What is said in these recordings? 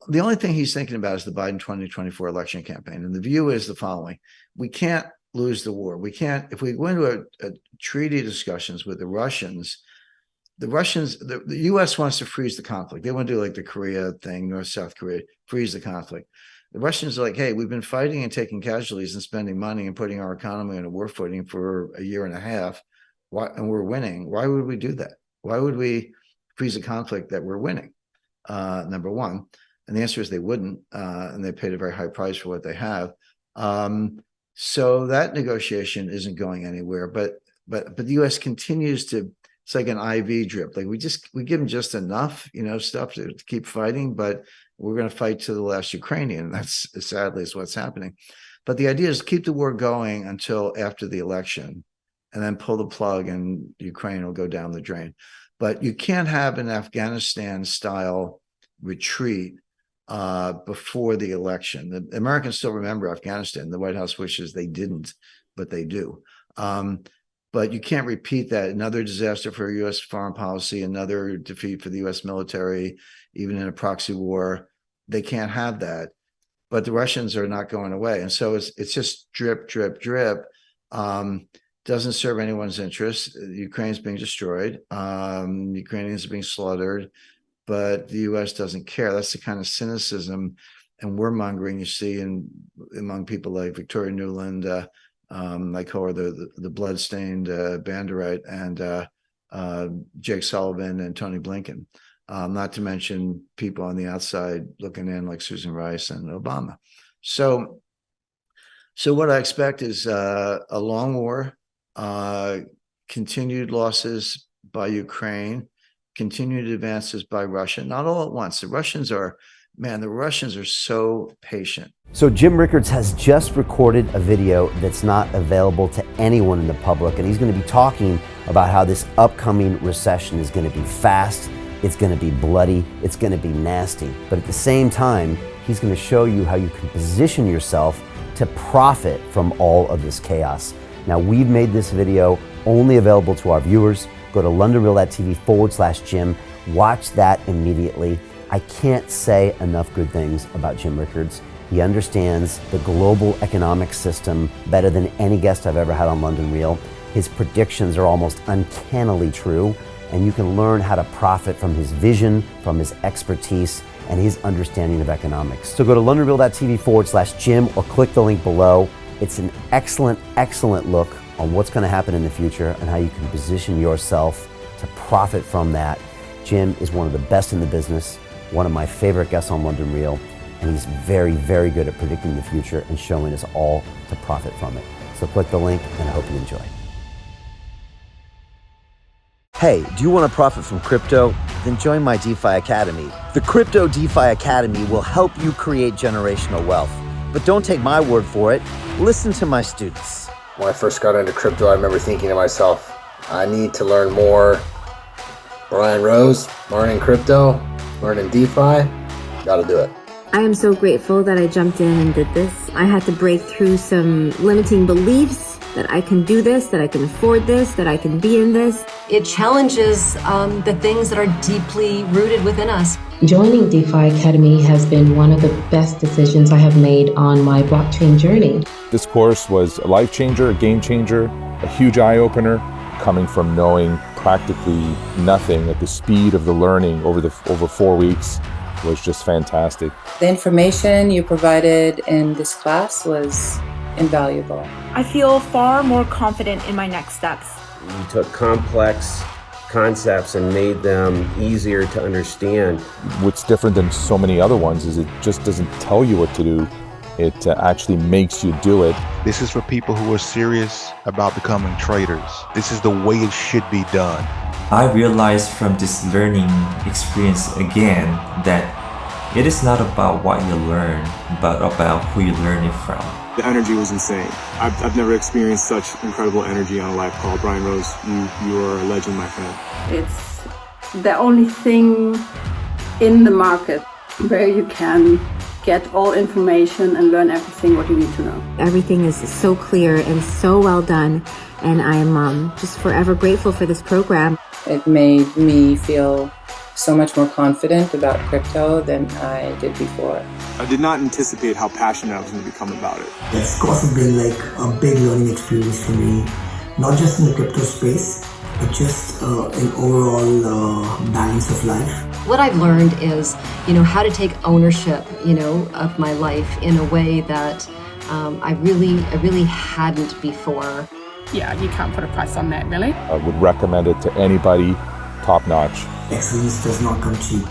the only thing he's thinking about is the Biden 2024 election campaign. And the view is the following: we can't lose the war. We can't, if we go into a treaty discussions with the Russians, the U.S. wants to freeze the conflict. They want to do like the Korea thing, North-South Korea, freeze the conflict. The Russians are like, hey, we've been fighting and taking casualties and spending money and putting our economy on a war footing for a year and a half, and we're winning. Why would we do that? Why would we freeze a conflict that we're winning? Number one. And the answer is they wouldn't, and they paid a very high price for what they have. So that negotiation isn't going anywhere. But the U.S. continues to. It's like an IV drip. Like we give them just enough, stuff to keep fighting, but we're going to fight to the last Ukrainian. That's sadly is what's happening. But the idea is keep the war going until after the election, and then pull the plug, and Ukraine will go down the drain. But you can't have an Afghanistan-style retreat before the election. The Americans still remember Afghanistan. The White House wishes they didn't, but they do. But you can't repeat that. Another disaster for U.S. foreign policy, another defeat for the U.S. military, even in a proxy war. They can't have that. But the Russians are not going away. And so it's just drip, drip, drip. Doesn't serve anyone's interest. Ukraine's being destroyed. Ukrainians are being slaughtered. But the U.S. doesn't care. That's the kind of cynicism and warmongering you see among people like Victoria Nuland, like her, the bloodstained Banderite, and Jake Sullivan and Tony Blinken, not to mention people on the outside looking in like Susan Rice and Obama. So what I expect is a long war, continued losses by Ukraine, continued advances by Russia, not all at once. The Russians are so patient. So Jim Rickards has just recorded a video that's not available to anyone in the public, and he's going to be talking about how this upcoming recession is going to be fast, it's going to be bloody, it's going to be nasty. But at the same time, he's going to show you how you can position yourself to profit from all of this chaos. Now, we've made this video only available to our viewers. Go to londonreal.tv/Jim. Watch that immediately. I can't say enough good things about Jim Rickards. He understands the global economic system better than any guest I've ever had on London Real. His predictions are almost uncannily true, and you can learn how to profit from his vision, from his expertise, and his understanding of economics. So go to londonreal.tv/Jim or click the link below. It's an excellent, excellent look on what's going to happen in the future and how you can position yourself to profit from that. Jim is one of the best in the business, one of my favorite guests on London Real, and he's very, very good at predicting the future and showing us all to profit from it. So click the link, and I hope you enjoy. Hey, do you want to profit from crypto? Then join my DeFi Academy. The Crypto DeFi Academy will help you create generational wealth. But don't take my word for it. Listen to my students. When I first got into crypto, I remember thinking to myself, I need to learn more. Brian Rose, learning crypto, learning DeFi, gotta do it. I am so grateful that I jumped in and did this. I had to break through some limiting beliefs that I can do this, that I can afford this, that I can be in this. It challenges the things that are deeply rooted within us. Joining DeFi Academy has been one of the best decisions I have made on my blockchain journey. This course was a life changer, a game changer, a huge eye-opener, coming from knowing practically nothing at the speed of the learning over 4 weeks was just fantastic. The information you provided in this class was invaluable. I feel far more confident in my next steps. You took complex concepts and made them easier to understand. What's different than so many other ones is it just doesn't tell you what to do. It actually makes you do it. This is for people who are serious about becoming traders. This is the way it should be done. I realized from this learning experience again that it is not about what you learn, but about who you learn it from. The energy was insane. I've never experienced such incredible energy on a live call. Brian Rose, you are a legend, my friend. It's the only thing in the market where you can get all information and learn everything what you need to know. Everything is so clear and so well done, and I am just forever grateful for this program. It made me feel so much more confident about crypto than I did before. I did not anticipate how passionate I was going to become about it. It's also been like a big learning experience for me, not just in the crypto space, but just in overall balance of life. What I've learned is, how to take ownership, of my life in a way that I really hadn't before. Yeah, you can't put a price on that, really. I would recommend it to anybody, top notch. Excellence does not come cheap.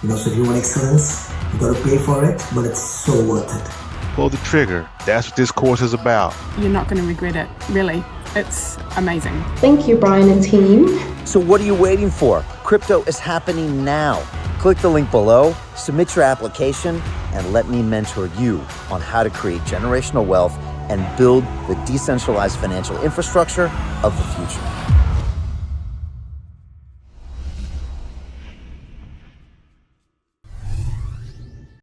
So if you want excellence, you gotta pay for it, but it's so worth it. Pull the trigger. That's what this course is about. You're not going to regret it, really. It's amazing. Thank you, Brian and team. So what are you waiting for? Crypto is happening now. Click the link below, submit your application, and let me mentor you on how to create generational wealth and build the decentralized financial infrastructure of the future.